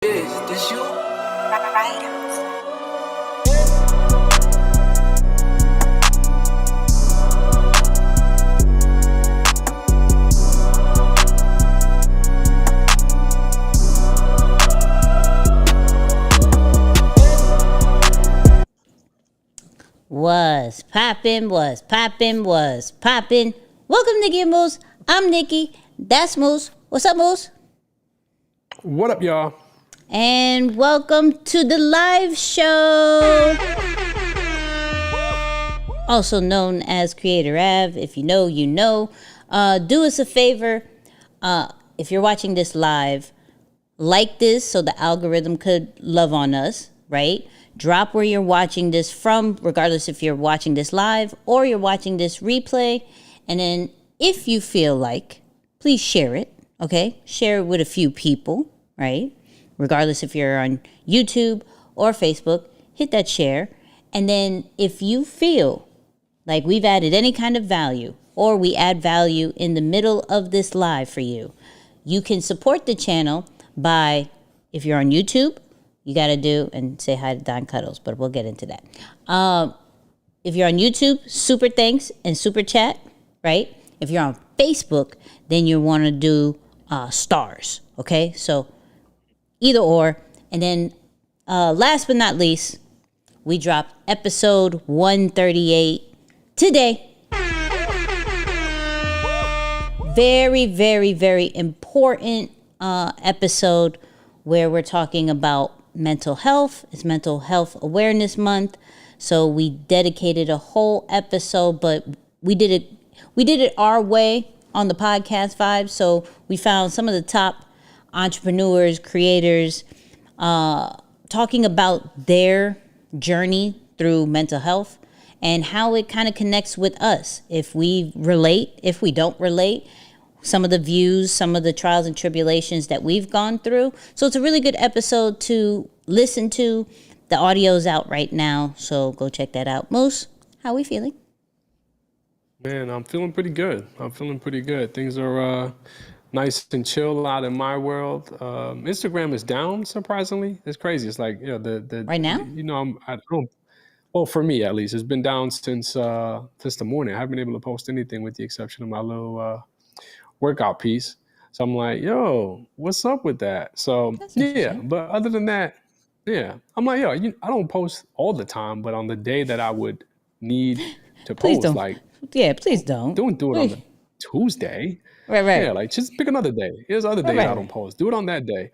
This you? Was poppin'. Welcome, Nicky and Moose. I'm Nicky. That's Moose. What's up, Moose? What up, y'all? And welcome to the live show. Also known as Creator Ave. If you know, you know. Do us a favor. If you're watching this live, like this so the algorithm could love on us, right? Drop where you're watching this from, regardless if you're watching this live or you're watching this replay. And then if you feel like, please share it, okay? Share it with a few people, right? Regardless if you're on YouTube or Facebook, hit that share. And then if you feel like we've added any kind of value or we add value in the middle of this live for you, you can support the channel by, if you're on YouTube, you got to do and say hi to Don Cuddles, but we'll get into that. If you're on YouTube, super thanks and super chat, right? If you're on Facebook, then you want to do stars, okay? So either or. And then last but not least, we dropped episode 138 today. Very, very, very important episode where we're talking about mental health. It's Mental Health Awareness Month. So we dedicated a whole episode, but we did it our way on the podcast vibe. So we found some of the top entrepreneurs, creators, talking about their journey through mental health and how it kind of connects with us. If we relate, if we don't relate, some of the views, some of the trials and tribulations that we've gone through. So it's a really good episode to listen to. The audio's out right now, so go check that out. Moose, how are we feeling? Man, I'm feeling pretty good. Things are nice and chill out in my world. Instagram is down, surprisingly. It's crazy. It's like, the Right now? I don't. Well, for me at least, it's been down since the morning. I haven't been able to post anything with the exception of my little workout piece. So I'm like, yo, what's up with that? So yeah, but other than that, yeah, I'm like, yo, I don't post all the time, but on the day that I would need to Please post, don't. like, Yeah, please don't. Don't do it on the Tuesday. Right. Yeah, like just pick another day. There's other days I don't post. Do it on that day.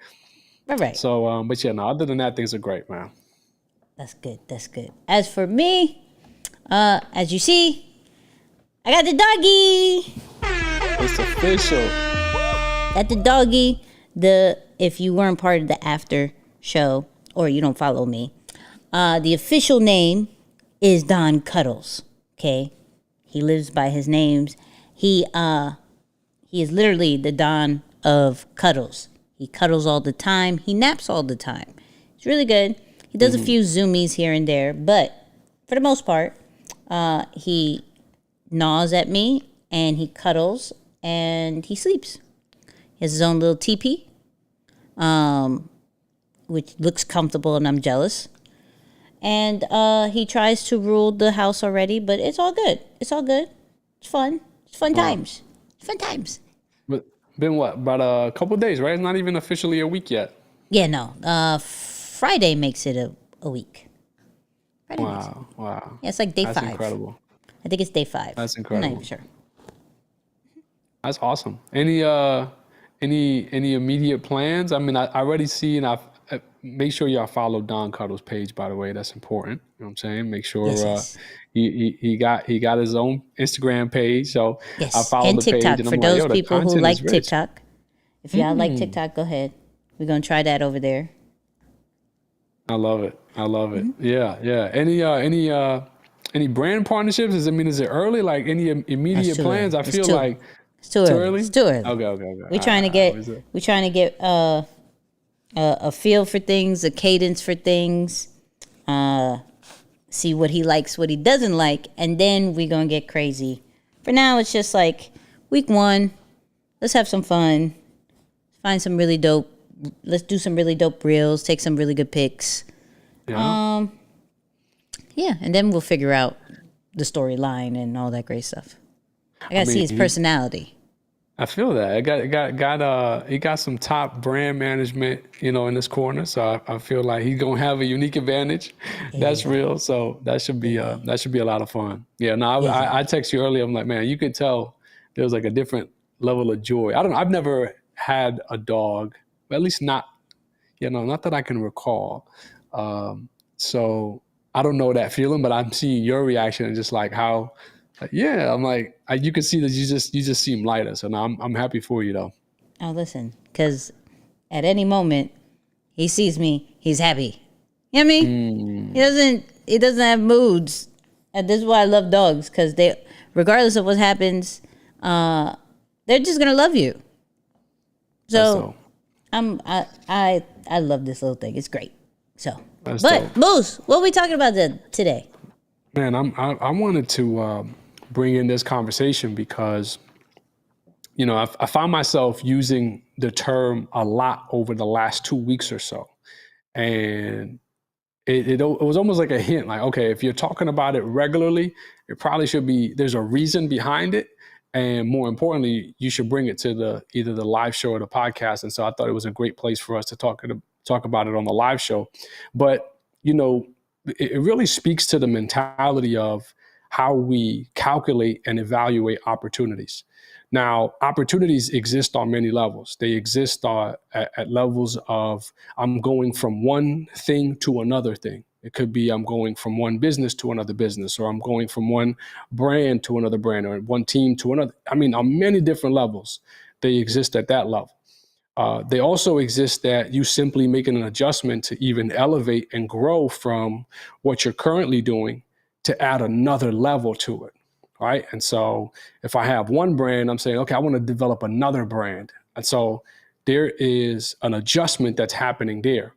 Right. So, but yeah, no, other than that, things are great, man. That's good. As for me, as you see, I got the doggy. It's official. Got the doggy. If you weren't part of the after show or you don't follow me, the official name is Don Cuddles. Okay, he lives by his names. He is literally the Don of Cuddles. He cuddles all the time. He naps all the time. It's really good. He does a few zoomies here and there, but for the most part, he gnaws at me and he cuddles and he sleeps. He has his own little teepee, which looks comfortable, and I'm jealous. And he tries to rule the house already, but it's all good. It's fun. It's fun times. But been what? About a couple of days, right? It's not even officially a week yet. Yeah, no. Friday makes it a week. Wow. Yeah, it's like day 5. That's incredible. I think it's day 5. That's incredible. I'm not even sure. That's awesome. Any immediate plans? I mean, I already see, and I've make sure y'all follow Don Cuddles' page, by the way. That's important. You know what I'm saying? Make sure yes. He got his own Instagram page. So yes. I follow and the TikTok page. And for I'm those like, people who like TikTok. If y'all like TikTok, go ahead. We're gonna try that over there. I love it. Yeah. Any brand partnerships? Is it early? Like any immediate plans? I feel like it's too early. It's too early. Okay. We're trying to get a feel for things, a cadence for things, see what he likes, what he doesn't like, and then we're going to get crazy. For now, it's just like week 1, let's have some fun, find some really dope let's do some really dope reels, take some really good pics. Yeah. Yeah, and then we'll figure out the storyline and all that great stuff. I gotta see mean, his personality. I feel that he got some top brand management, in this corner. So I feel like he's gonna have a unique advantage. That's Yeah, real. So that should be a lot of fun. Yeah. No, I exactly. text you earlier. I'm like, man, you could tell there was like a different level of joy. I don't know. I've never had a dog, at least not, not that I can recall. So I don't know that feeling, but I'm seeing your reaction and just like how. Yeah, I'm like you can see that you just seem lighter. So now I'm happy for you though. Oh, listen, because at any moment he sees me, he's happy. You know what I mean? Mm, He doesn't have moods, and this is why I love dogs, because they, regardless of what happens, they're just gonna love you. that's So dope. I love this little thing. It's great. So, That's dope. but Moose, what are we talking about today? Man, I wanted to bring in this conversation because I found myself using the term a lot over the last 2 weeks or so, and it was almost like a hint, like, okay, if you're talking about it regularly, it probably should be there's a reason behind it, and more importantly, you should bring it to either the live show or the podcast. And so I thought it was a great place for us to talk about it on the live show. But it really speaks to the mentality of how we calculate and evaluate opportunities. Now, opportunities exist on many levels. They exist at levels of I'm going from one thing to another thing. It could be I'm going from one business to another business, or I'm going from one brand to another brand, or one team to another. I mean, on many different levels, they exist at that level. They also exist that you simply making an adjustment to even elevate and grow from what you're currently doing to add another level to it. Right. And so if I have one brand, I'm saying, okay, I want to develop another brand. And so there is an adjustment that's happening there.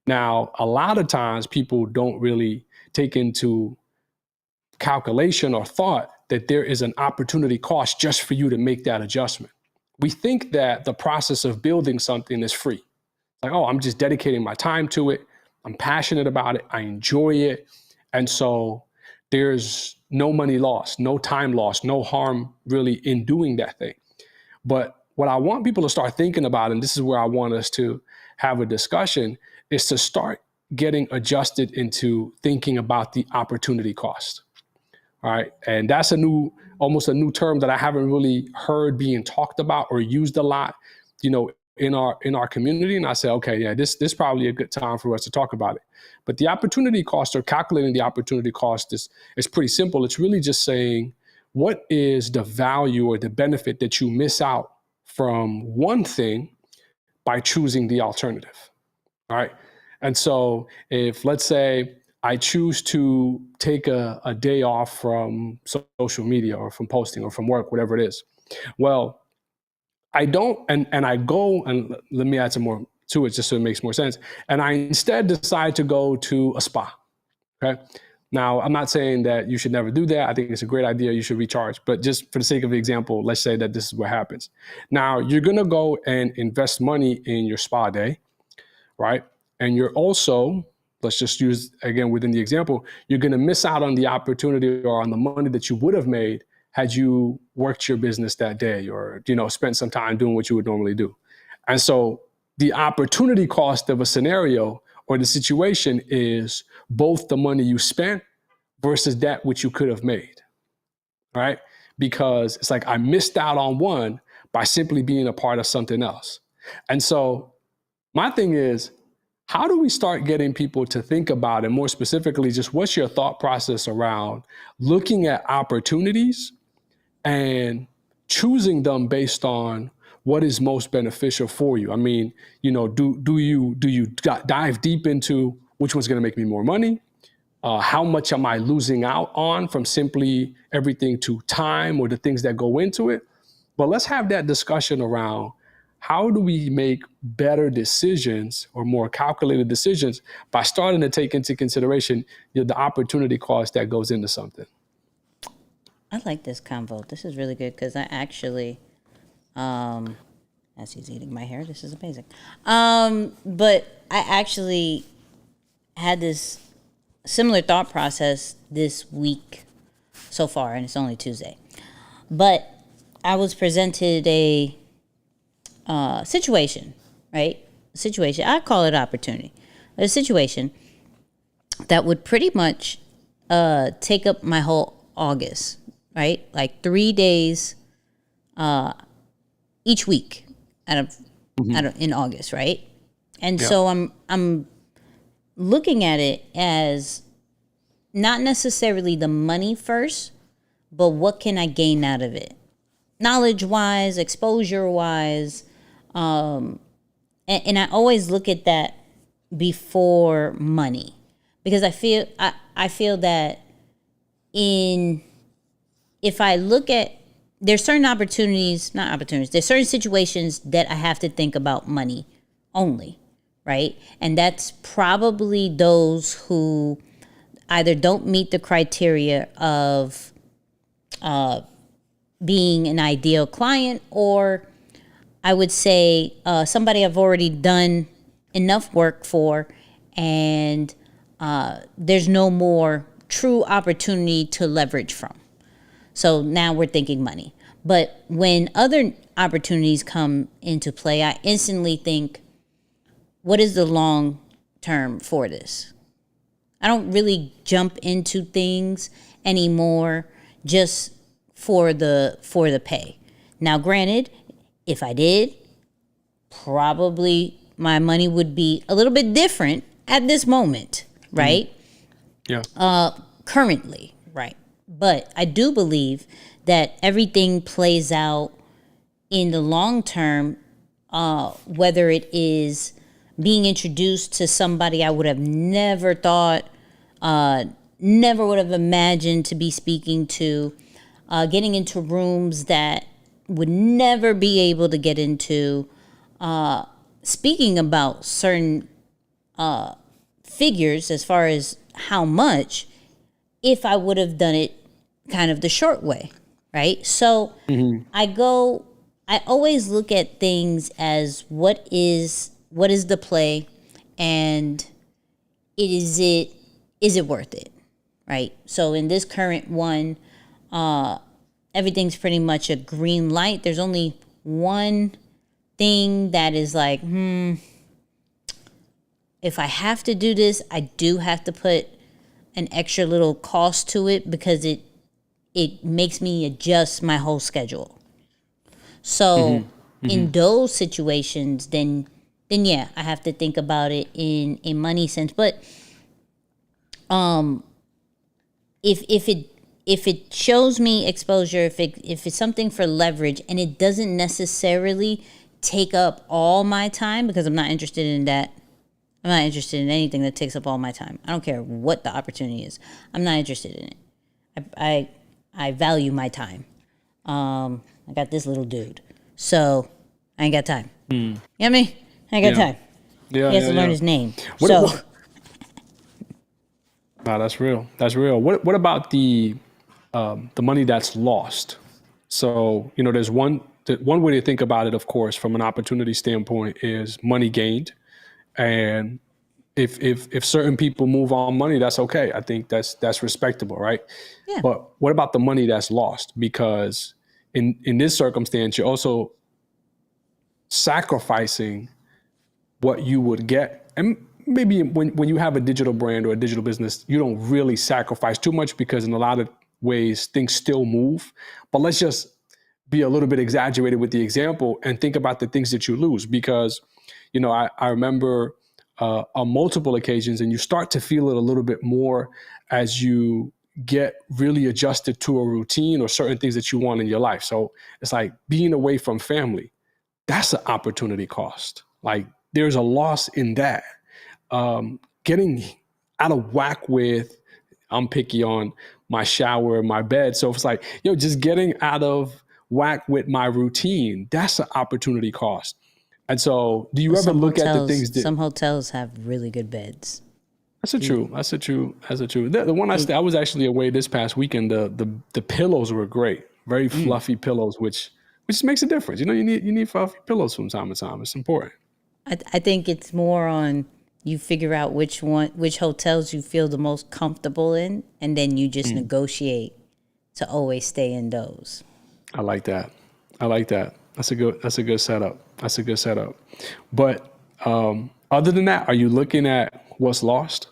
Now, a lot of times people don't really take into calculation or thought that there is an opportunity cost just for you to make that adjustment. We think that the process of building something is free. Like, oh, I'm just dedicating my time to it. I'm passionate about it. I enjoy it. And so there's no money lost, no time lost, no harm really in doing that thing. But what I want people to start thinking about, and this is where I want us to have a discussion, is to start getting adjusted into thinking about the opportunity cost. All right. And that's almost a new term that I haven't really heard being talked about or used a lot, in our community. And I said, okay, yeah, this probably a good time for us to talk about it. But the opportunity cost, or calculating the opportunity cost, is pretty simple. It's really just saying, what is the value or the benefit that you miss out from one thing by choosing the alternative? All right. And so if, let's say, I choose to take a day off from social media or from posting or from work, whatever it is. Well, I don't, and I go, and let me add some more to it just so it makes more sense. And I instead decide to go to a spa. Okay. Now, I'm not saying that you should never do that. I think it's a great idea. You should recharge. But just for the sake of the example, let's say that this is what happens. Now, you're going to go and invest money in your spa day, right? And you're also, let's just use again within the example, you're going to miss out on the opportunity or on the money that you would have made had you worked your business that day, or spent some time doing what you would normally do. And so the opportunity cost of a scenario or the situation is both the money you spent versus that which you could have made, right? Because it's like I missed out on one by simply being a part of something else. And so my thing is, how do we start getting people to think about it? More specifically, just what's your thought process around looking at opportunities and choosing them based on what is most beneficial for you? I mean, do you dive deep into which one's going to make me more money? How much am I losing out on from simply everything to time or the things that go into it? But let's have that discussion around how do we make better decisions or more calculated decisions by starting to take into consideration the opportunity cost that goes into something. I like this convo. This is really good because I actually As he's eating my hair, this is amazing. But I actually had this similar thought process this week so far, and it's only Tuesday. But I was presented a situation, right? A situation. I call it opportunity. A situation that would pretty much take up my whole August, right? Like 3 days each week in August, right? And so I'm looking at it as not necessarily the money first, but what can I gain out of it? Knowledge wise, exposure wise. And I always look at that before money, because I feel that if I look at, there's certain there's certain situations that I have to think about money only, right? And that's probably those who either don't meet the criteria of being an ideal client, or I would say somebody I've already done enough work for, and there's no more true opportunity to leverage from. So now we're thinking money. But when other opportunities come into play, I instantly think, what is the long term for this? I don't really jump into things anymore just for the pay. Now, granted, if I did, probably my money would be a little bit different at this moment, right? Yeah. Currently, right? But I do believe that everything plays out in the long term, whether it is being introduced to somebody I would have never thought, never would have imagined to be speaking to, getting into rooms that would never be able to get into, speaking about certain figures as far as how much, if I would have done it kind of the short way, right? So I always look at things as what is the play, and is it worth it, right? So in this current one, everything's pretty much a green light. There's only one thing that is like, if I have to do this, I do have to put an extra little cost to it, because it makes me adjust my whole schedule. So in those situations, then yeah, I have to think about it in a money sense. But if it shows me exposure, if it's something for leverage, and it doesn't necessarily take up all my time, because I'm not interested in that. I'm not interested in anything that takes up all my time. I don't care what the opportunity is. I'm not interested in it. I value my time. I got this little dude, so I ain't got time. You know what I mean? I ain't got time. Yeah, he has to learn his name. No, that's real. That's real. What about the money that's lost? So, there's one way to think about it, of course, from an opportunity standpoint, is money gained. And if certain people move on money, that's okay. I think that's respectable, right? Yeah. But what about the money that's lost? Because in this circumstance, you're also sacrificing what you would get. And maybe when you have a digital brand or a digital business, you don't really sacrifice too much, because in a lot of ways things still move. But let's just be a little bit exaggerated with the example and think about the things that you lose, because I remember on multiple occasions, and you start to feel it a little bit more as you get really adjusted to a routine or certain things that you want in your life. So it's like being away from family. That's an opportunity cost. Like, there's a loss in that. Getting out of whack with, I'm picky on my shower, my bed. So it's like, just getting out of whack with my routine. That's an opportunity cost. And so, do you ever look at the things that some hotels have really good beds? That's a true. The one I was actually away this past weekend. The pillows were great, very fluffy pillows, which which makes a difference. You know, you need fluffy pillows from time to time. It's important. I think it's more on you figure out which hotels you feel the most comfortable in, and then you just negotiate to always stay in those. I like that. I like that. That's a good setup. That's a good setup. But other than that, are you looking at what's lost?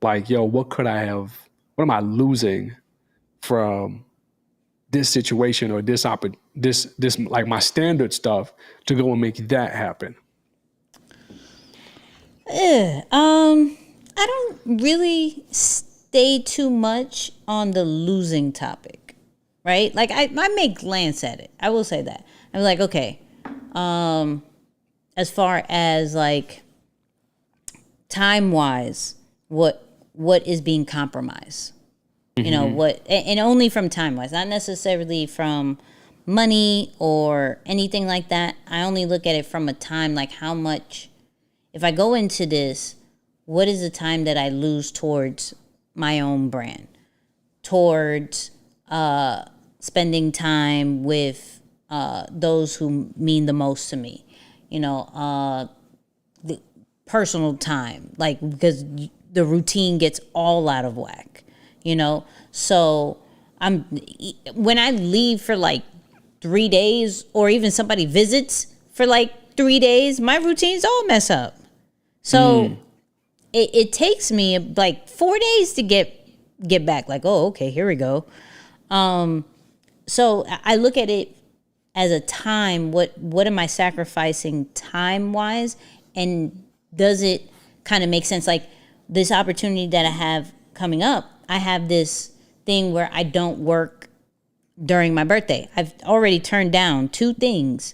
Like, yo, what am I losing from this situation or this like my standard stuff to go and make that happen? I don't really stay too much on the losing topic, right? Like I may glance at it. I will say that. I'm like, okay, as far as like time wise, what is being compromised? You know, what, and only from time wise, not necessarily from money or anything like that. I only look at it from a time, like how much, if I go into this, what is the time that I lose towards my own brand, towards spending time with those who mean the most to me, you know, the personal time, like, because the routine gets all out of whack, you know. So when I leave for like 3 days, or even somebody visits for like 3 days, my routines all mess up. So it takes me like 4 days to get back. Like, oh, okay, here we go. So I look at it as a time. What am I sacrificing time wise, and does it kind of make sense? Like this opportunity that I have coming up, I have this thing where I don't work during my birthday. I've already turned down 2 things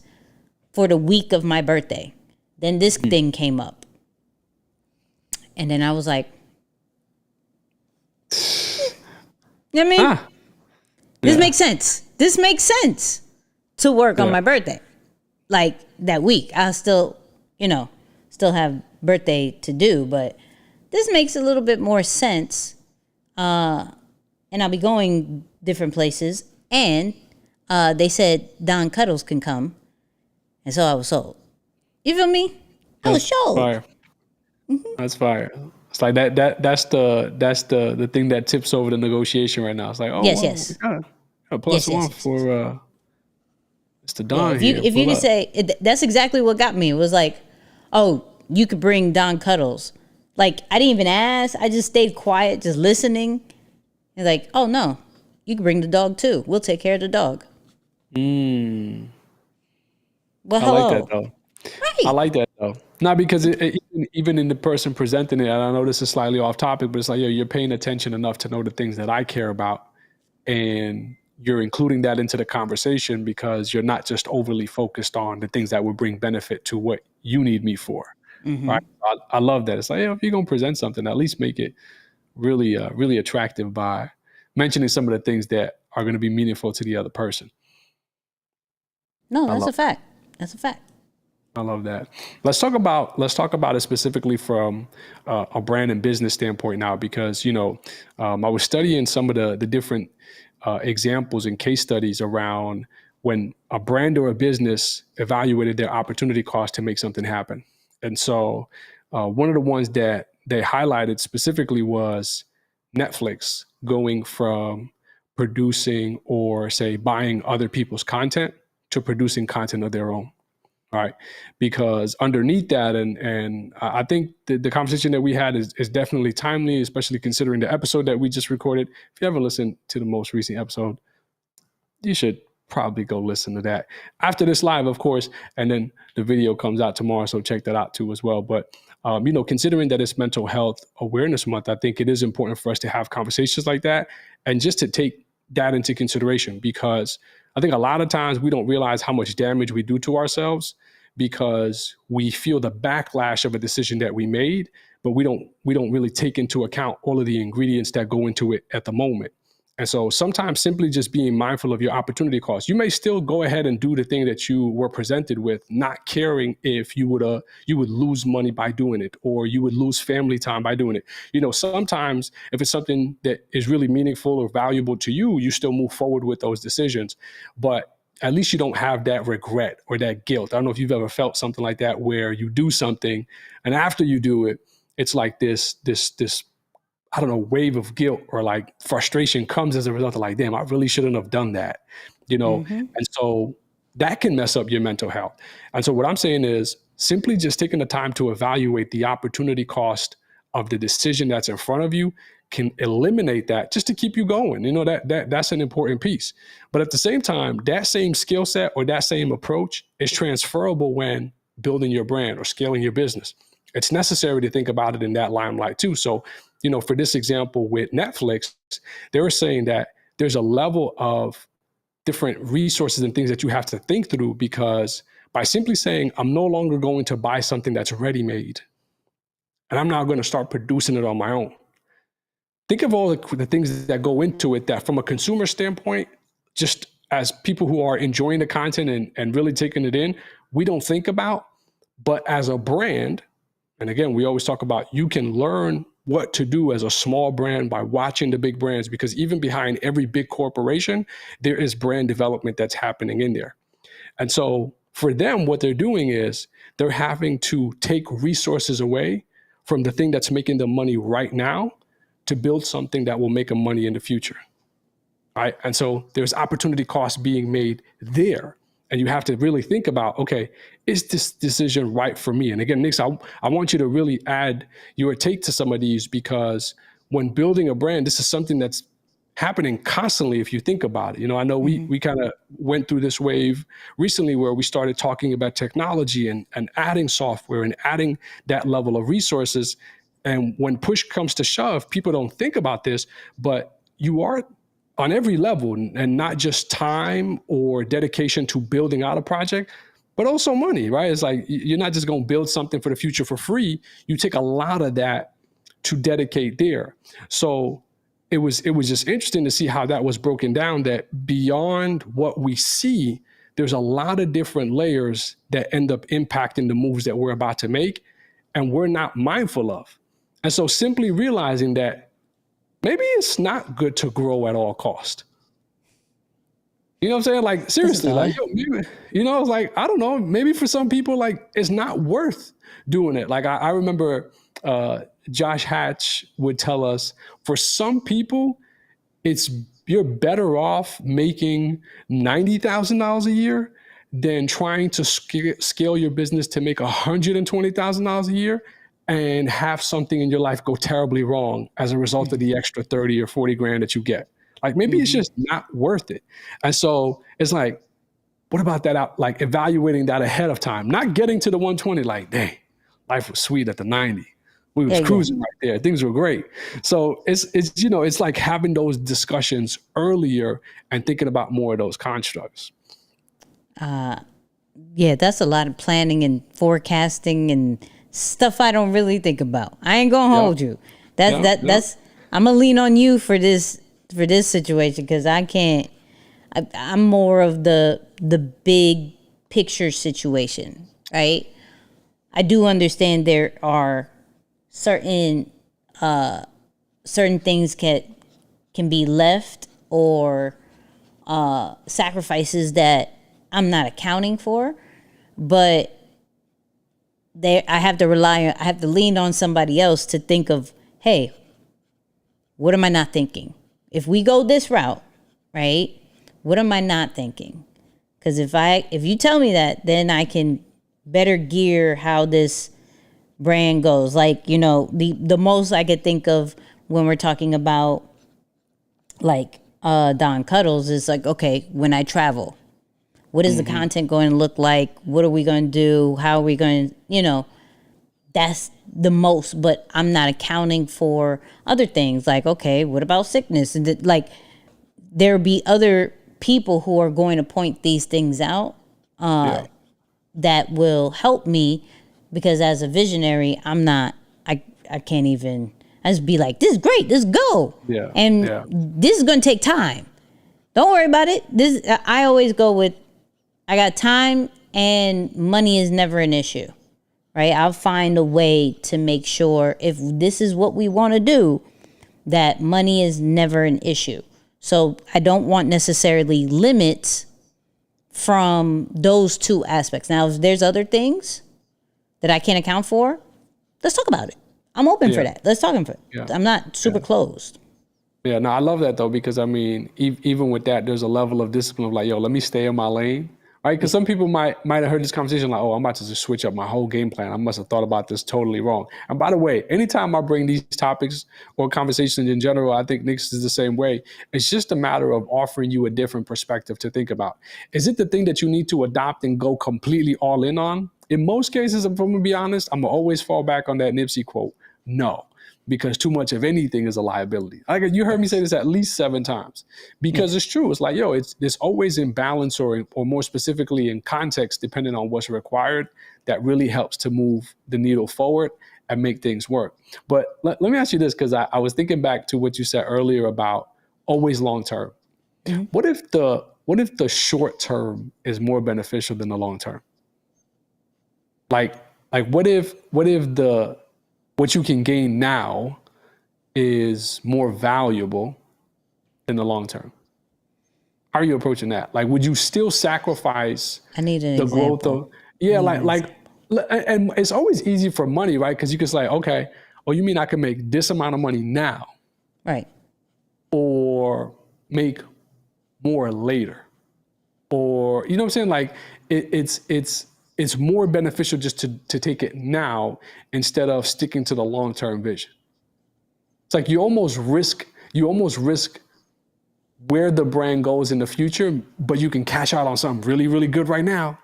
for the week of my birthday. Then this thing came up. And then I was like, you know what I mean? This makes sense. This makes sense to work on my birthday. Like that week, I'll still have birthday to do, but this makes a little bit more sense. And I'll be going different places. And they said Don Cuddles can come. And so I was sold. You feel me? I was sold. Fire. That's fire. It's like that's the thing that tips over the negotiation right now. It's like, oh, yes. We got a plus one for Mr. Don here. If you could say, that's exactly what got me. It was like, oh, you could bring Don Cuddles. Like, I didn't even ask. I just stayed quiet, just listening. And like, oh, no, you can bring the dog too. We'll take care of the dog. Well, hello. I like that, though. Right. I like that, though. Not because even in the person presenting it, and I know this is slightly off topic, but it's like, yo, you're paying attention enough to know the things that I care about. And you're including that into the conversation because you're not just overly focused on the things that would bring benefit to what you need me for. Right? I love that. It's like, if you're going to present something, at least make it really, really attractive by mentioning some of the things that are going to be meaningful to the other person. No, that's a fact. That's a fact. I love that. Let's talk about it specifically from a brand and business standpoint now, because I was studying some of the different examples and case studies around when a brand or a business evaluated their opportunity cost to make something happen. And so one of the ones that they highlighted specifically was Netflix going from producing or say buying other people's content to producing content of their own. Right. Because underneath that, and I think the conversation that we had is definitely timely, especially considering the episode that we just recorded. If you haven't listened to the most recent episode, you should probably go listen to that after this live, of course. And then the video comes out tomorrow. So check that out too as well. But, considering that it's Mental Health Awareness Month, I think it is important for us to have conversations like that and just to take that into consideration, because I think a lot of times we don't realize how much damage we do to ourselves because we feel the backlash of a decision that we made, but we don't really take into account all of the ingredients that go into it at the moment. And so sometimes simply just being mindful of your opportunity cost. You may still go ahead and do the thing that you were presented with, not caring if you would lose money by doing it, or you would lose family time by doing it. Sometimes if it's something that is really meaningful or valuable to you, you still move forward with those decisions. But at least you don't have that regret or that guilt. I don't know if you've ever felt something like that, where you do something and after you do it, it's like this, I don't know, wave of guilt or like frustration comes as a result of like, damn, I really shouldn't have done that, And so that can mess up your mental health. And so what I'm saying is simply just taking the time to evaluate the opportunity cost of the decision that's in front of you can eliminate that just to keep you going. That's an important piece. But at the same time, that same skill set or that same approach is transferable when building your brand or scaling your business. It's necessary to think about it in that limelight too. So, for this example with Netflix, they were saying that there's a level of different resources and things that you have to think through, because by simply saying, I'm no longer going to buy something that's ready-made and I'm now going to start producing it on my own. Think of all the things that go into it that from a consumer standpoint, just as people who are enjoying the content and really taking it in, we don't think about. But as a brand, and again, we always talk about you can learn what to do as a small brand by watching the big brands, because even behind every big corporation, there is brand development that's happening in there. And so for them, what they're doing is they're having to take resources away from the thing that's making them money right now to build something that will make them money in the future. Right? And so there's opportunity costs being made there. And you have to really think about, okay, is this decision right for me? And again, Nick, I want you to really add your take to some of these, because when building a brand, this is something that's happening constantly if you think about it. I know we kind of went through this wave recently where we started talking about technology and adding software and adding that level of resources. And when push comes to shove, people don't think about this, but you are on every level, and not just time or dedication to building out a project, but also money, right? It's like you're not just going to build something for the future for free. You take a lot of that to dedicate there. So it was just interesting to see how that was broken down, that beyond what we see, there's a lot of different layers that end up impacting the moves that we're about to make, and we're not mindful of. And so simply realizing that maybe it's not good to grow at all cost. You know what I'm saying? Like, seriously, like, maybe, it's like, I don't know, maybe for some people, like, it's not worth doing it. Like, I remember Josh Hatch would tell us, for some people, you're better off making $90,000 a year than trying to scale your business to make $120,000 a year and have something in your life go terribly wrong as a result of the extra 30 or 40 grand that you get. Like, maybe it's just not worth it. And so it's like, what about that out? Like, evaluating that ahead of time, not getting to the 120, like, dang, life was sweet at the 90. We was cruising right there. Things were great. So it's like having those discussions earlier and thinking about more of those constructs. Yeah, that's a lot of planning and forecasting and stuff I don't really think about. I ain't gonna hold you. That's I'm gonna lean on you for this situation, because I can't. I'm more of the big picture situation, right? I do understand there are certain things can be left, or sacrifices that I'm not accounting for, but I have to lean on somebody else to think of, hey, what am I not thinking? If we go this route, right? What am I not thinking? Because if you tell me that, then I can better gear how this brand goes. Like, the most I could think of when we're talking about like Don Cuddles is like, okay, when I travel, what is the content going to look like? What are we going to do? How are we going to, that's the most, but I'm not accounting for other things. Like, okay, what about sickness? And like, there'll be other people who are going to point these things out that will help me, because as a visionary, I can't even, I just be like, this is great, let's go. Yeah. And this is going to take time. Don't worry about it. I always go with, I got time, and money is never an issue, right? I'll find a way to make sure, if this is what we want to do, that money is never an issue. So I don't want necessarily limits from those two aspects. Now, if there's other things that I can't account for, let's talk about it. I'm open for that. Let's talk about it. Yeah. I'm not super closed. Yeah, no, I love that though, because I mean, even with that, there's a level of discipline of like, yo, let me stay in my lane, right? Because some people might have heard this conversation like, oh, I'm about to just switch up my whole game plan. I must have thought about this totally wrong. And by the way, anytime I bring these topics or conversations in general, I think Nick's is the same way. It's just a matter of offering you a different perspective to think about. Is it the thing that you need to adopt and go completely all in on? In most cases, if I'm going to be honest, I'm going to always fall back on that Nipsey quote. No. Because too much of anything is a liability. Like you heard me say this at least 7 times. Because it's true. It's like, yo, it's always in balance or more specifically in context, depending on what's required, that really helps to move the needle forward and make things work. But let me ask you this, because I was thinking back to what you said earlier about always long term. Mm-hmm. What if the short term is more beneficial than the long term? Like what if what you can gain now is more valuable in the long term? How are you approaching that? Like, would you still sacrifice the growth of? Yeah, and it's always easy for money, right? Because you can say, okay, oh, you mean I can make this amount of money now, right? Or make more later, or you know what I'm saying? Like, it's more beneficial just to take it now instead of sticking to the long-term vision. It's like you almost risk where the brand goes in the future, but you can cash out on something really, really good right now.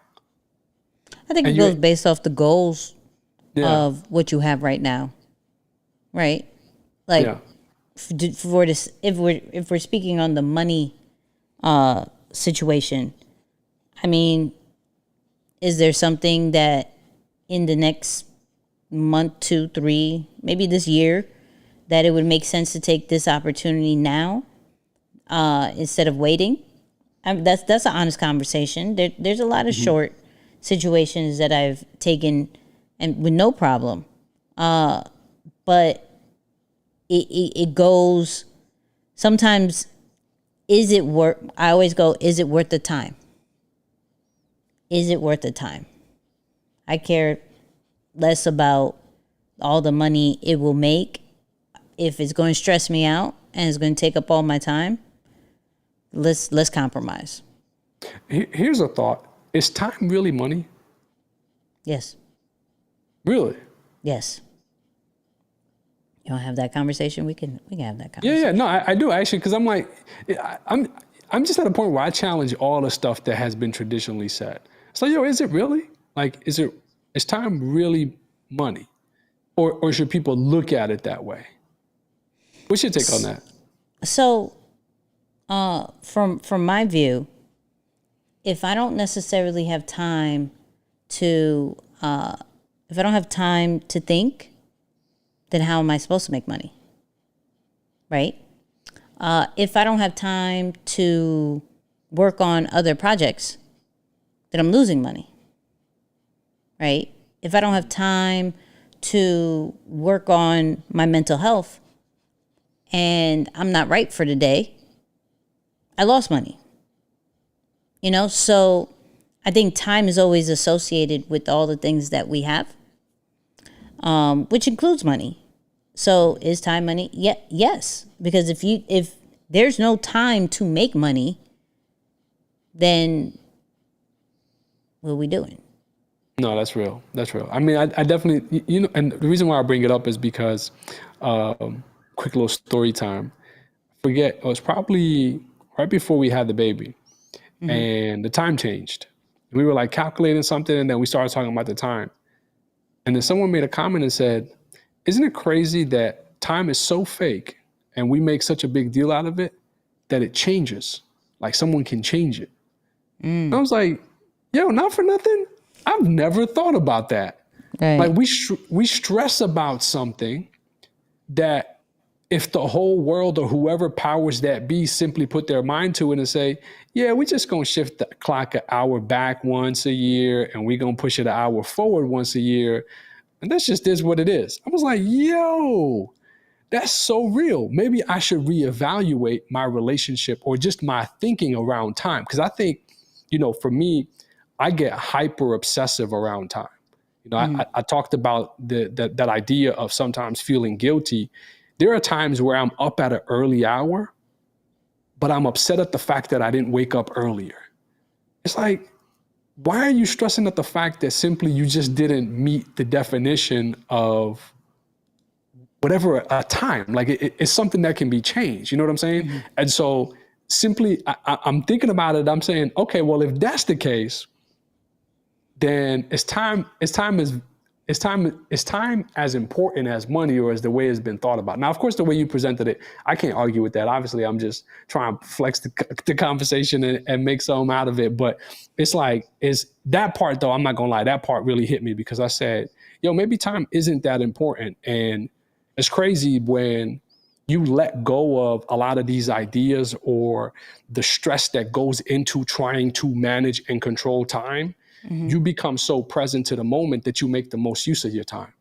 I think it goes based off the goals of what you have right now, right? Like for this, if we're speaking on the money situation, I mean, is there something that in the next month, 2, 3, maybe this year, that it would make sense to take this opportunity now instead of waiting? That's an honest conversation. There's a lot of short situations that I've taken and with no problem, but it goes. Sometimes, is it worth? I always go, is it worth the time? Is it worth the time? I care less about all the money it will make. If it's going to stress me out and it's going to take up all my time, let's compromise. Here's a thought. Is time really money? Yes. Really? Yes. You want to have that conversation? We can have that conversation. Yeah. No, I do actually, because I'm like, I'm just at a point where I challenge all the stuff that has been traditionally said. So, yo, is it really? Like, is time really money? Or should people look at it that way? What's your take on that? So, from my view, if I don't necessarily have time to, if I don't have time to think, then how am I supposed to make money? Right? If I don't have time to work on other projects, then I'm losing money, right? If I don't have time to work on my mental health and I'm not right for the day, I lost money. You know, so I think time is always associated with all the things that we have, which includes money. So is time money? Yeah, yes. Because if there's no time to make money, then what are we doing? No, that's real. That's real. I mean, I definitely, and the reason why I bring it up is because, quick little story time. It was probably right before we had the baby, and the time changed. We were like calculating something, and then we started talking about the time. And then someone made a comment and said, isn't it crazy that time is so fake and we make such a big deal out of it that it changes? Like someone can change it. I was like, yo, not for nothing. I've never thought about that. Right. Like we stress about something that if the whole world or whoever powers that be simply put their mind to it and say, yeah, we're just going to shift the clock an hour back once a year and we're going to push it an hour forward once a year. And that's just is what it is. I was like, yo, that's so real. Maybe I should reevaluate my relationship or just my thinking around time. Because I think for me, I get hyper obsessive around time. I talked about that idea of sometimes feeling guilty. There are times where I'm up at an early hour, but I'm upset at the fact that I didn't wake up earlier. It's like, why are you stressing at the fact that simply you just didn't meet the definition of whatever a time? Like it's something that can be changed. You know what I'm saying? Mm-hmm. And so simply, I'm thinking about it. I'm saying, okay, well, if that's the case, then is time as important as money, or as the way it's been thought about? Now, of course, the way you presented it, I can't argue with that. Obviously, I'm just trying to flex the conversation and make something out of it. But it's like, is that part, though, I'm not going to lie, that part really hit me, because I said, maybe time isn't that important. And it's crazy when you let go of a lot of these ideas or the stress that goes into trying to manage and control time. Mm-hmm. You become so present to the moment that you make the most use of your time.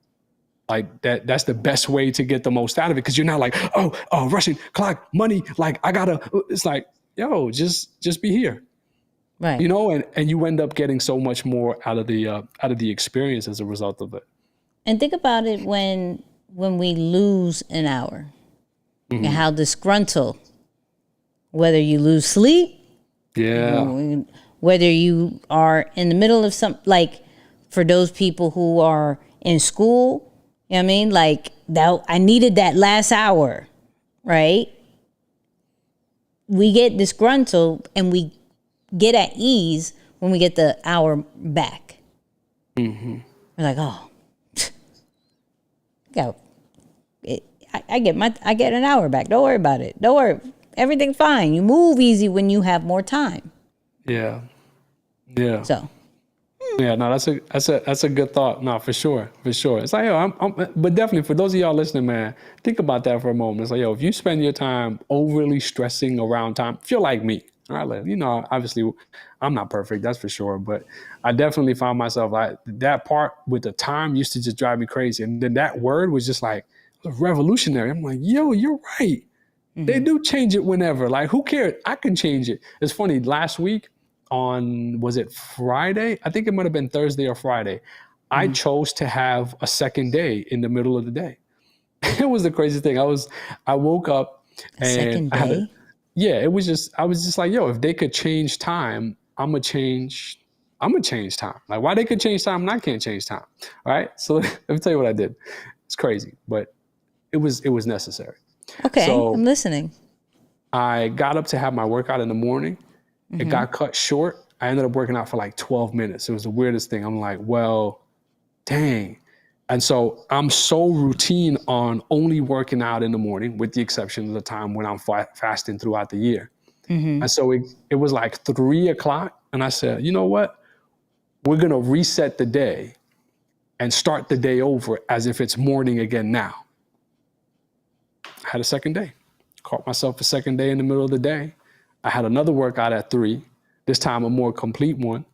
Like that's the best way to get the most out of it. Cause you're not like, oh, rushing, clock, money. Like it's like, just be here. Right. And you end up getting so much more out of the experience as a result of it. And think about it when we lose an hour, mm-hmm. and how disgruntled, whether you lose sleep. Yeah. Whether you are in the middle of like for those people who are in school, you know what I mean? Like that, I needed that last hour, right? We get disgruntled and we get at ease when we get the hour back. Mm-hmm. We're like, oh, I get an hour back. Don't worry about it. Don't worry. Everything's fine. You move easy when you have more time. Yeah. So. Yeah, no, that's a good thought. No, for sure. It's like, but definitely for those of y'all listening, man, think about that for a moment. It's like, if you spend your time overly stressing around time, if you're like me, all right, obviously I'm not perfect, that's for sure, but I definitely found myself like that part with the time used to just drive me crazy. And then that word was just like revolutionary. I'm like, you're right. Mm-hmm. They do change it whenever. Like, who cares? I can change it. It's funny, last week, was it Friday? I think it might have been Thursday or Friday. Mm-hmm. I chose to have a second day in the middle of the day. It was the crazy thing. I woke up and I was just like, if they could change time, I'm gonna change time. Like, why they could change time and I can't change time. All right. So let me tell you what I did. It's crazy, but it was necessary. Okay. So I'm listening. I got up to have my workout in the morning. Mm-hmm. It got cut short. I ended up working out for like 12 minutes. It was the weirdest thing. I'm like, well, dang. And so I'm so routine on only working out in the morning, with the exception of the time when I'm fasting throughout the year. Mm-hmm. And so it was like 3:00. And I said, you know what? We're going to reset the day and start the day over as if it's morning again now. I had a second day. Caught myself a second day in the middle of the day. I had another workout at 3:00, this time a more complete one.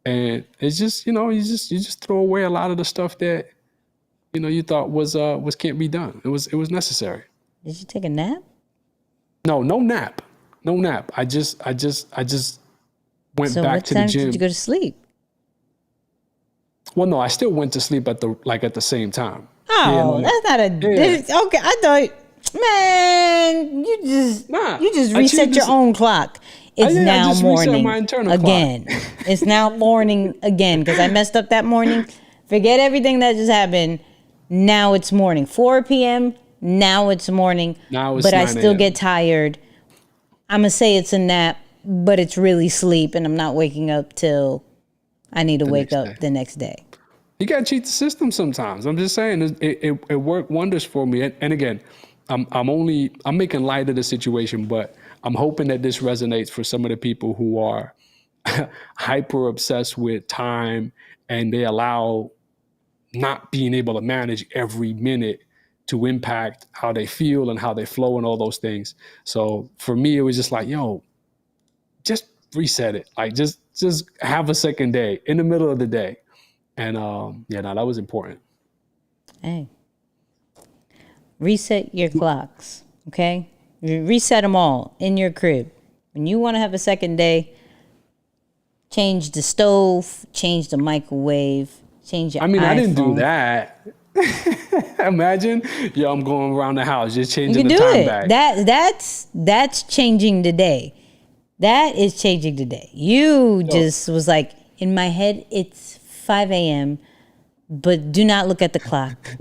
And it's just, you just throw away a lot of the stuff that, you thought was can't be done. It was necessary. Did you take a nap? No nap. No nap. I just went back to the gym. So what time did you go to sleep? Well, no, I still went to sleep at the same time. Oh, that's not a okay. I thought, man, you just reset your own clock. It's now morning again. It's now morning again because I messed up that morning. Forget everything that just happened. Now it's morning. 4 p.m. Now it's morning. Now it's but 9 I still a.m. get tired. I'm gonna say it's a nap, but it's really sleep, and I'm not waking up till I need to wake up the next day. You gotta cheat the system sometimes. I'm just saying it worked wonders for me. And again, I'm making light of the situation, but I'm hoping that this resonates for some of the people who are hyper obsessed with time and they allow not being able to manage every minute to impact how they feel and how they flow and all those things. So for me, it was just like, just reset it. Like just have a second day in the middle of the day. And that was important. Hey, reset your clocks, okay? You reset them all in your crib. When you want to have a second day, change the stove, change the microwave, change your I mean, iPhone. I didn't do that. Imagine, yo, I'm going around the house just You changing can the do time it. back. That's changing the day. That is changing the day. You just was like, in my head, it's 5 a.m., but do not look at the clock.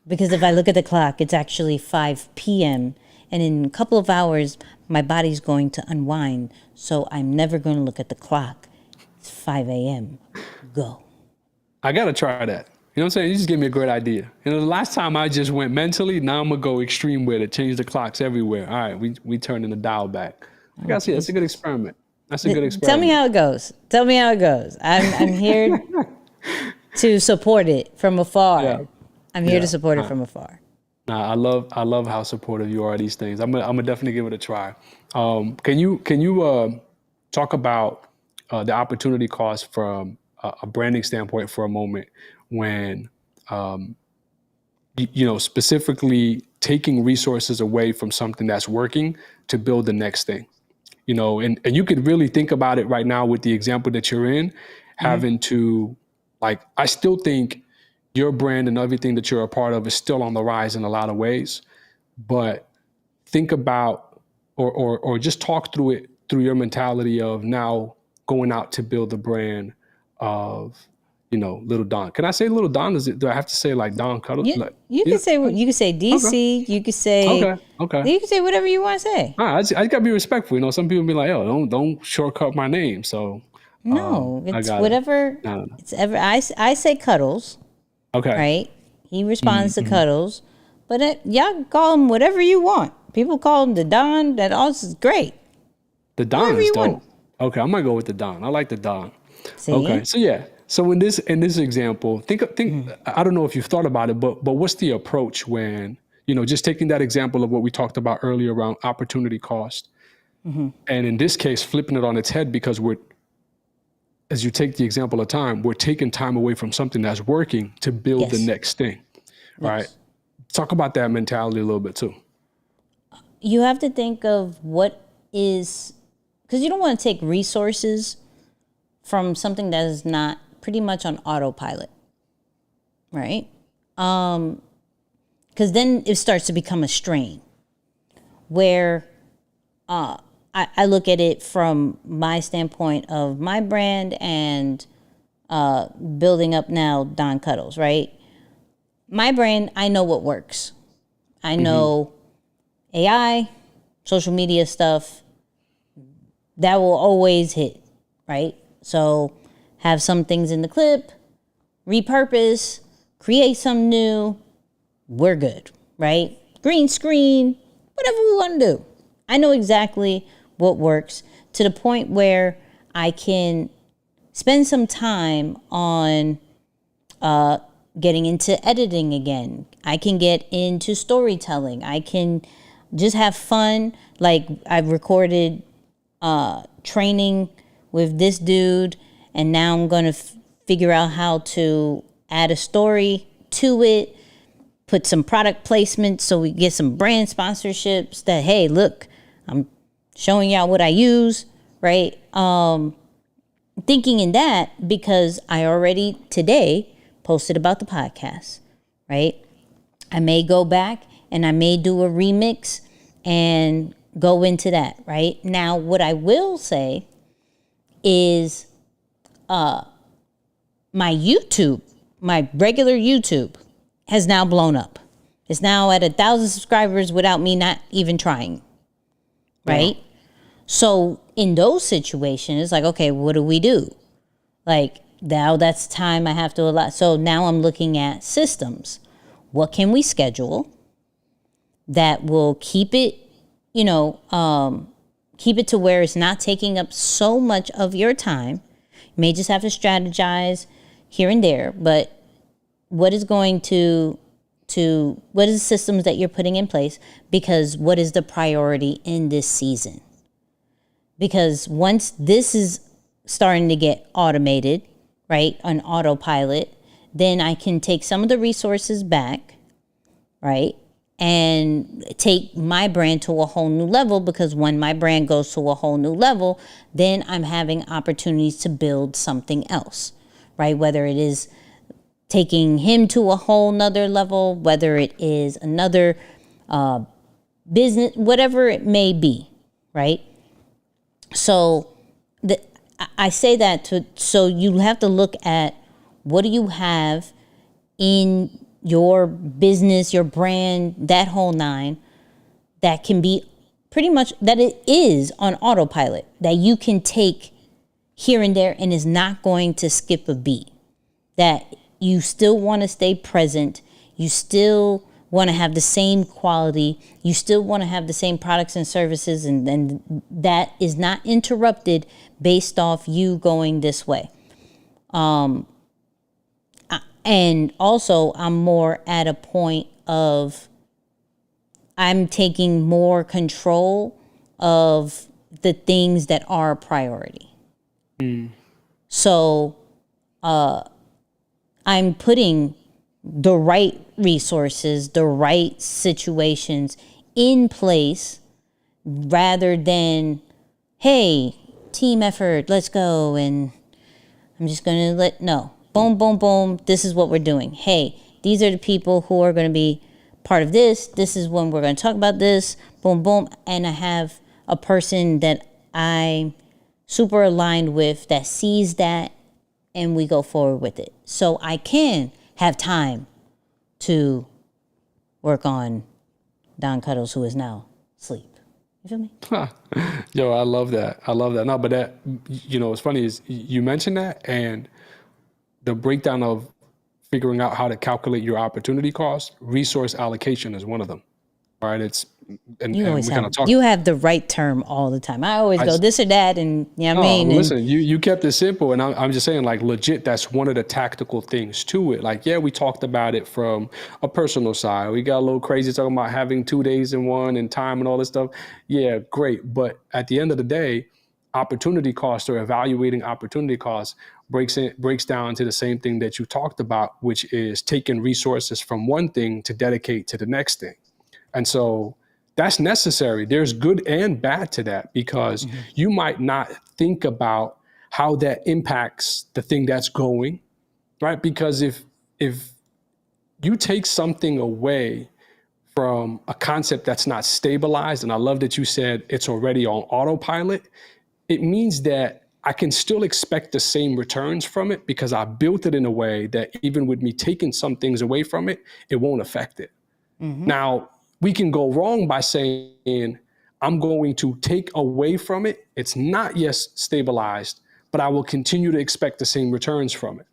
Because if I look at the clock, it's actually 5 p.m. And in a couple of hours, my body's going to unwind. So I'm never going to look at the clock. It's 5 a.m. Go. I got to try that. You know what I'm saying? You just gave me a great idea. You know, the last time I just went mentally, now I'm going to go extreme with it, change the clocks everywhere. All right, we turning the dial back. I got to see, that's a good experiment. That's a good experiment. Tell me how it goes. Tell me how it goes. I'm here to support it from afar. Yeah. I'm here to support it from afar. Nah, I love how supportive you are of these things. I'm gonna definitely give it a try. Can you talk about the opportunity cost from a branding standpoint for a moment when specifically taking resources away from something that's working to build the next thing? You know, and you could really think about it right now with the example that you're in, having to, like, I still think your brand and everything that you're a part of is still on the rise in a lot of ways, but think about or just talk through it through your mentality of now going out to build the brand of, Little Don. Can I say Little Don? Do I have to say like Don Cuddle? You can say DC. Okay. You can say Okay. You can say whatever you want to say. All right, I gotta be respectful. You know, some people be like, "Yo, don't shortcut my name." So No, it's I got whatever. It. No. It's ever. I say Cuddles. Okay. Right. He responds to Cuddles, but y'all call him whatever you want. People call him the Don. That also is great. The Don Whatever is you dope. want. Okay, I might go with the Don. I like the Don. See? Okay, so yeah. So in this example, think. I don't know if you've thought about it, but what's the approach when, just taking that example of what we talked about earlier around opportunity cost, and in this case, flipping it on its head because as you take the example of time, we're taking time away from something that's working to build the next thing, right? Talk about that mentality a little bit too. You have to think of what is, because you don't want to take resources from something that is not pretty much on autopilot, right? Because then it starts to become a strain where I look at it from my standpoint of my brand and building up now Don Cuddles, right? My brand, I know what works. I know AI, social media stuff, that will always hit, right? So have some things in the clip, repurpose, create some new, we're good, right? Green screen, whatever we want to do. I know exactly what works to the point where I can spend some time on getting into editing again. I can get into storytelling. I can just have fun. Like I've recorded training with this dude, and now I'm going to figure out how to add a story to it, put some product placement so we get some brand sponsorships that, hey, look, I'm showing y'all what I use, right? Thinking in that because I already today posted about the podcast, right? I may go back and I may do a remix and go into that, right? Now, what I will say is my YouTube, my regular YouTube has now blown up. It's now at 1,000 subscribers without me not even trying, right? Yeah. So in those situations, it's like, okay, what do we do? Like now that's time I have to allow. So now I'm looking at systems. What can we schedule that will keep it, keep it to where it's not taking up so much of your time? You may just have to strategize here and there, but what is going to what is the systems that you're putting in place? Because what is the priority in this season? Because once this is starting to get automated, right, on autopilot, then I can take some of the resources back, right, and take my brand to a whole new level, because when my brand goes to a whole new level, then I'm having opportunities to build something else, right? Whether it is taking him to a whole nother level, whether it is another business, whatever it may be, right? So I say that so you have to look at what do you have in your business, your brand, that whole nine, that can be pretty much, that it is on autopilot, that you can take here and there and is not going to skip a beat, that you still want to stay present, you still want to have the same quality, you still want to have the same products and services, and that is not interrupted based off you going this way. And also, I'm more at a point of I'm taking more control of the things that are a priority. So I'm putting the right resources, the right situations in place, rather than, hey, team effort, let's go, and I'm just going to no. Boom, boom, boom. This is what we're doing. Hey, these are the people who are going to be part of this. This is when we're going to talk about this. Boom, boom. And I have a person that I'm super aligned with that sees that, and we go forward with it. So I can have time to work on Don Cuddles, who is now asleep. You feel me? Yo, I love that. I love that. No, but that, what's funny is you mentioned that, and the breakdown of figuring out how to calculate your opportunity cost, resource allocation is one of them. All right. You have the right term all the time. I always go this or that, and you know what I mean? Listen, you kept it simple, and I'm just saying, like, legit, that's one of the tactical things to it. Like, yeah, we talked about it from a personal side. We got a little crazy talking about having 2 days in one and time and all this stuff. Yeah, great. But at the end of the day, opportunity cost, or evaluating opportunity costs, breaks down to the same thing that you talked about, which is taking resources from one thing to dedicate to the next thing. And so that's necessary. There's good and bad to that, because you might not think about how that impacts the thing that's going, right? Because if you take something away from a concept that's not stabilized, and I love that you said it's already on autopilot, it means that I can still expect the same returns from it, because I built it in a way that even with me taking some things away from it, it won't affect it. Now, we can go wrong by saying, I'm going to take away from it. It's not yet stabilized, but I will continue to expect the same returns from it.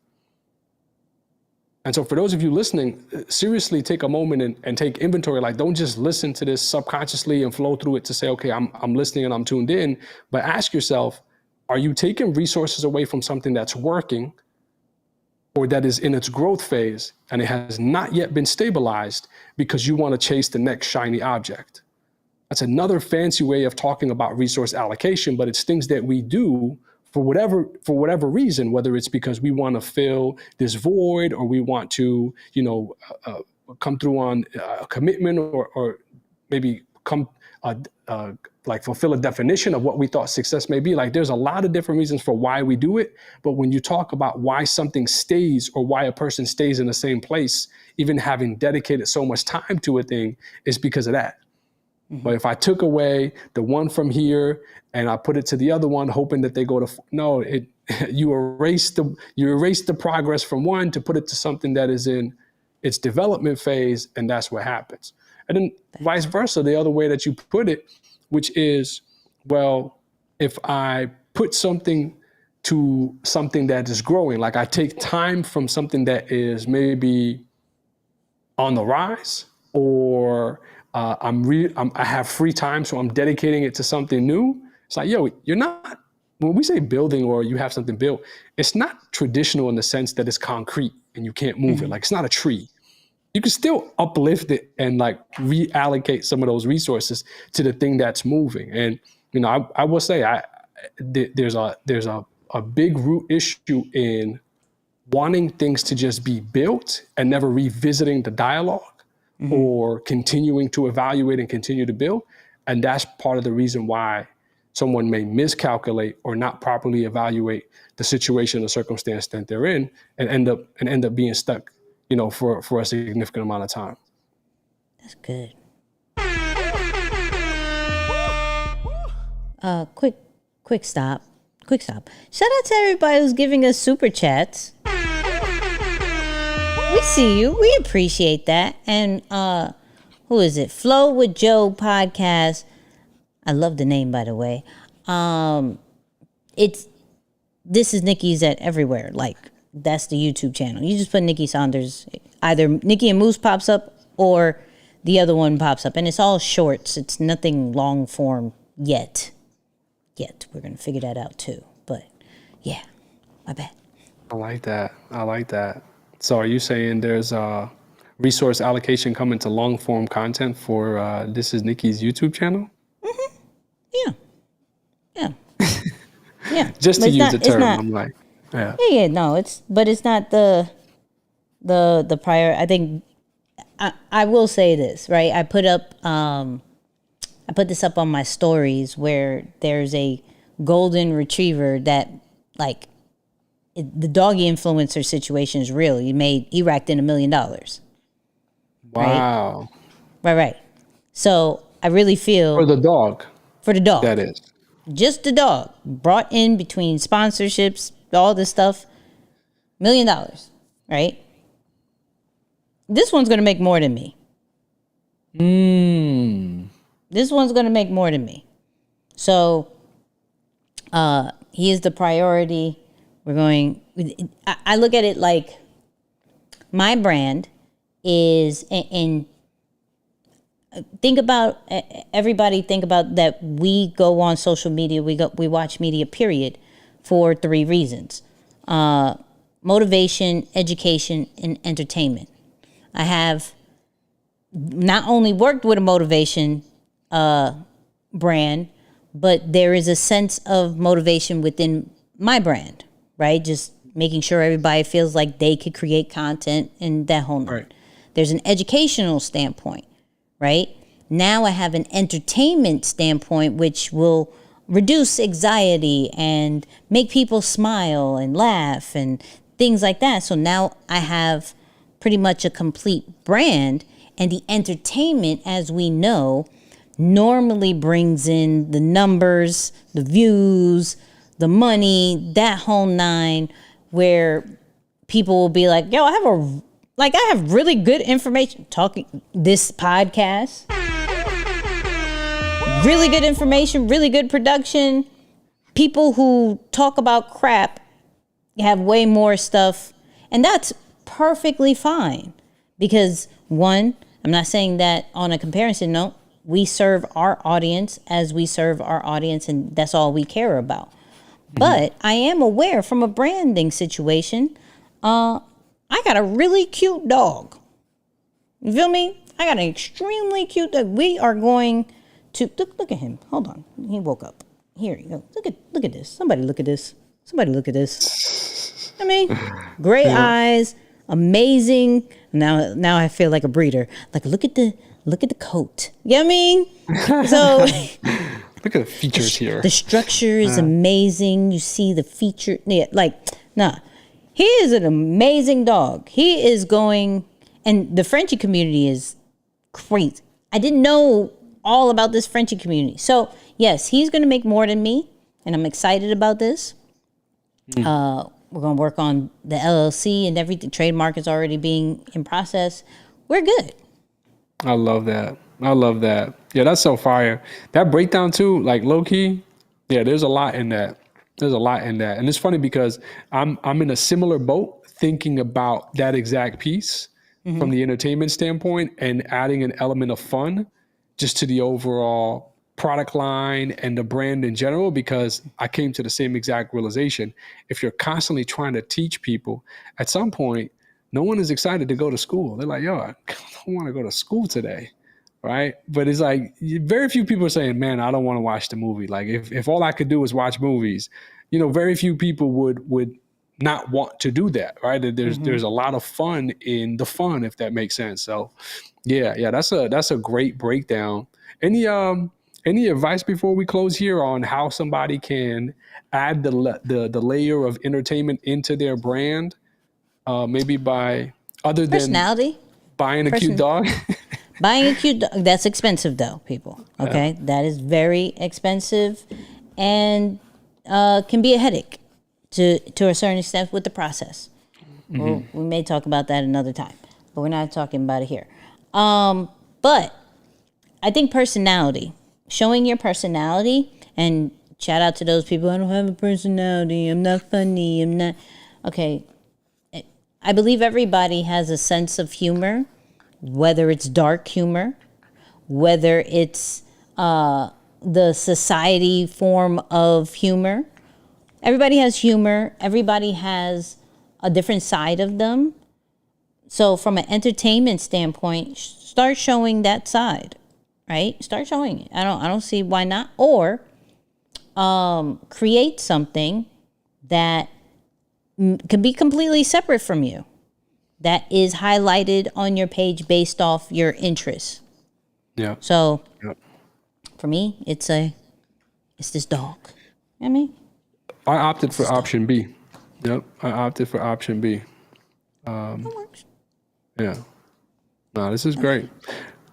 And so for those of you listening, seriously take a moment and take inventory. Like, don't just listen to this subconsciously and flow through it to say, okay, I'm listening and I'm tuned in. But ask yourself, are you taking resources away from something that's working, or that is in its growth phase and it has not yet been stabilized because you want to chase the next shiny object? That's another fancy way of talking about resource allocation, but it's things that we do for whatever reason, whether it's because we want to fill this void, or we want to, come through on a commitment, or maybe come like fulfill a definition of what we thought success may be. Like, there's a lot of different reasons for why we do it. But when you talk about why something stays, or why a person stays in the same place, even having dedicated so much time to a thing, is because of that. But if I took away the one from here and I put it to the other one, hoping that they go to, you erase the progress from one to put it to something that is in its development phase, and that's what happens. And then vice versa, the other way that you put it, which is, well, if I put something to something that is growing, like I take time from something that is maybe on the rise, or I have free time, so I'm dedicating it to something new. It's like, yo, you're not, when we say building or you have something built, it's not traditional in the sense that it's concrete and you can't move it. Like, it's not a tree. You can still uplift it and like reallocate some of those resources to the thing that's moving. And, I will say, there's a big root issue in wanting things to just be built and never revisiting the dialogue. or continuing to evaluate and continue to build. And that's part of the reason why someone may miscalculate or not properly evaluate the situation or circumstance that they're in and end up being stuck, for a significant amount of time. That's good. Quick stop. Shout out to everybody who's giving us super chats. We see you. We appreciate that. And who is it? Flow with Joe podcast. I love the name, by the way. This is Nicky's at everywhere. Like, that's the YouTube channel. You just put Nicky Saunders. Either Nicky and Moose pops up or the other one pops up. And it's all shorts. It's nothing long form yet. We're going to figure that out too. But yeah, my bad. I like that. So are you saying there's a resource allocation coming to long form content for This is Nicky's YouTube channel? Mm-hmm. Yeah. Yeah. Just to use the term, I'm like, yeah. Yeah, no, it's not the prior. I think I will say this, right? I put this up on my stories where there's a golden retriever that, like, the doggy influencer situation is real. He racked in $1 million. Wow. Right. So I really feel for the dog. That is. Just the dog. Brought in between sponsorships, all this stuff, $1 million. Right? This one's gonna make more than me. This one's gonna make more than me. So he is the priority. I look at it like my brand is, and think about that we go on social media, we watch media, period, for 3 reasons: motivation, education, and entertainment. I have not only worked with a motivation brand, but there is a sense of motivation within my brand, right? Just making sure everybody feels like they could create content and that whole night. Right. There's an educational standpoint, right? Now I have an entertainment standpoint, which will reduce anxiety and make people smile and laugh and things like that. So now I have pretty much a complete brand, and the entertainment, as we know, normally brings in the numbers, the views, the money, that whole nine, where people will be like, yo, I have really good information. Talking this podcast, really good information, really good production. People who talk about crap have way more stuff, and that's perfectly fine. Because one, I'm not saying that on a comparison note. We serve our audience as we serve our audience, and that's all we care about. Mm-hmm. But I am aware from a branding situation, I got a really cute dog. You feel me? I got an extremely cute dog. We are going to look at him. Hold on. He woke up. Here you go. Look at this. Somebody look at this. I mean, gray eyes, amazing. Now I feel like a breeder. Like, look at the coat. You know what I mean? So look at the features here. The structure is amazing. You see the feature. Yeah, he is an amazing dog. He is going, and the Frenchie community is crazy. I didn't know all about this Frenchie community. So yes, he's going to make more than me, and I'm excited about this. We're going to work on the LLC and everything. Trademark is already being in process. We're good. I love that. Yeah, that's so fire. That breakdown too, like low key. Yeah, there's a lot in that. And it's funny because I'm in a similar boat thinking about that exact piece from the entertainment standpoint and adding an element of fun just to the overall product line and the brand in general, because I came to the same exact realization. If you're constantly trying to teach people, at some point, no one is excited to go to school. They're like, yo, I don't want to go to school today, right? But it's like very few people are saying, man, I don't want to watch the movie. Like if all I could do was watch movies, very few people would not want to do that, right? There's a lot of fun in the fun, if that makes sense. So Yeah, that's a great breakdown. Any advice before we close here on how somebody can add the layer of entertainment into their brand? Maybe by other than Personality. buying a cute Person dog. Buying a cute dog, that's expensive though, people. Yeah. Okay? That is very expensive and can be a headache to a certain extent with the process. Well, we may talk about that another time, but we're not talking about it here. But I think personality, showing your personality, and shout out to those people, I don't have a personality, I'm not funny, I'm not. Okay, I believe everybody has a sense of humor, whether it's dark humor, whether it's the society form of humor. Everybody has humor. Everybody has a different side of them. So from an entertainment standpoint, start showing that side, right? Start showing it. I don't see why not. Or create something that can be completely separate from you, that is highlighted on your page based off your interests. Yeah. So Yep. for me, it's this dog. You know what I mean? I opted for option B. Yep. I opted for option B. That works. Yeah. No, this is great.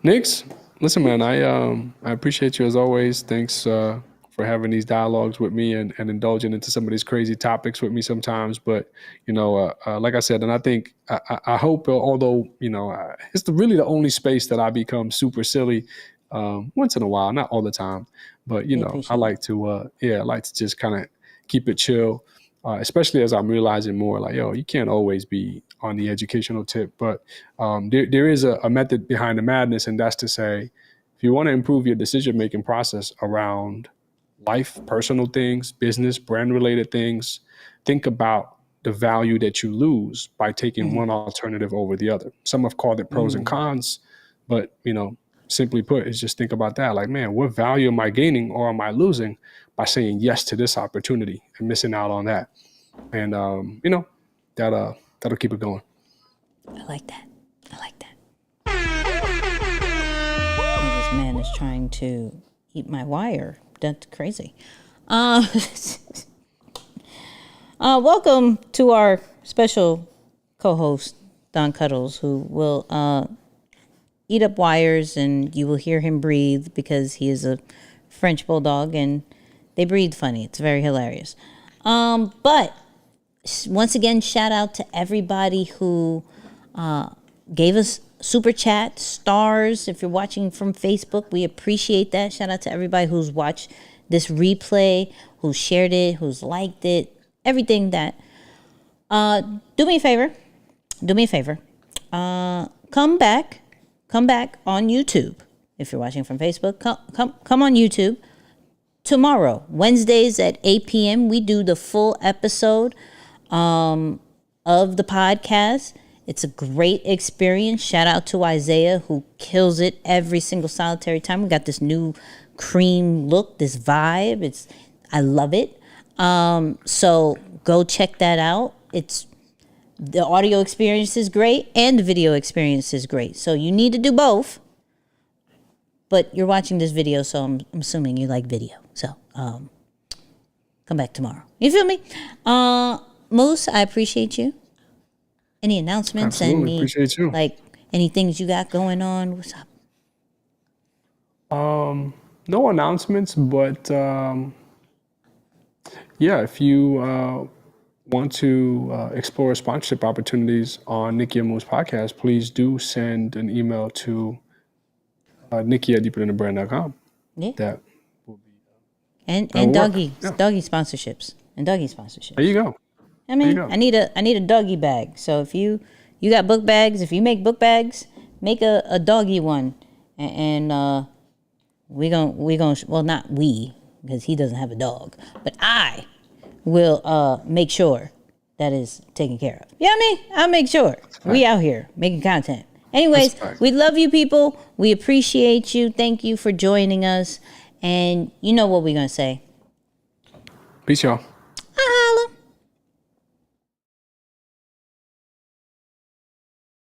Nix, listen, man, I appreciate you as always. Thanks for having these dialogues with me and indulging into some of these crazy topics with me sometimes. But, like I said, and I think, I hope, although, it's really the only space that I become super silly once in a while, not all the time. But, We I appreciate like to, I like to just kind of keep it chill. Especially as I'm realizing more, like, you can't always be on the educational tip, but there is a method behind the madness, and that's to say, if you want to improve your decision-making process around life, personal things, business, brand-related things, think about the value that you lose by taking one alternative over the other. Some have called it pros and cons, but, simply put, is just think about that. Like, man, what value am I gaining or am I losing by saying yes to this opportunity and missing out on that? And that'll keep it going. I like that. I like that. This man is trying to eat my wire. That's crazy. Welcome to our special co-host, Don Cuddles, who will eat up wires, and you will hear him breathe because he is a French bulldog, and they breathe funny. It's very hilarious. But once again, shout out to everybody who gave us super chat stars. If you're watching from Facebook, we appreciate that. Shout out to everybody who's watched this replay, who shared it, who's liked it, everything that. Do me a favor. Come back on YouTube. If you're watching from Facebook, come on YouTube. Tomorrow, Wednesdays at 8 p.m., we do the full episode of the podcast. It's a great experience. Shout out to Isaiah, who kills it every single solitary time. We got this new cream look, this vibe. I love it. So go check that out. The audio experience is great and the video experience is great. So you need to do both. But you're watching this video, so I'm assuming you like video. So come back tomorrow. You feel me? Moose, I appreciate you. Any announcements? Absolutely, appreciate you. Like any things you got going on? What's up? No announcements, but if you want to explore sponsorship opportunities on Nicky And Moose podcast, please do send an email to Nicky@deeperthanthebrand.com. Yeah. That And will work. doggy Yeah. doggy sponsorships. There you go. I mean, go. I need a doggy bag. So if you got book bags, if you make book bags, make a doggy one, and we gon' well, not we, because he doesn't have a dog, but I will make sure that is taken care of. You know what I mean? I'll make sure we out here making content. Anyways, we love you people. We appreciate you. Thank you for joining us. And you know what we're gonna say. Peace, y'all.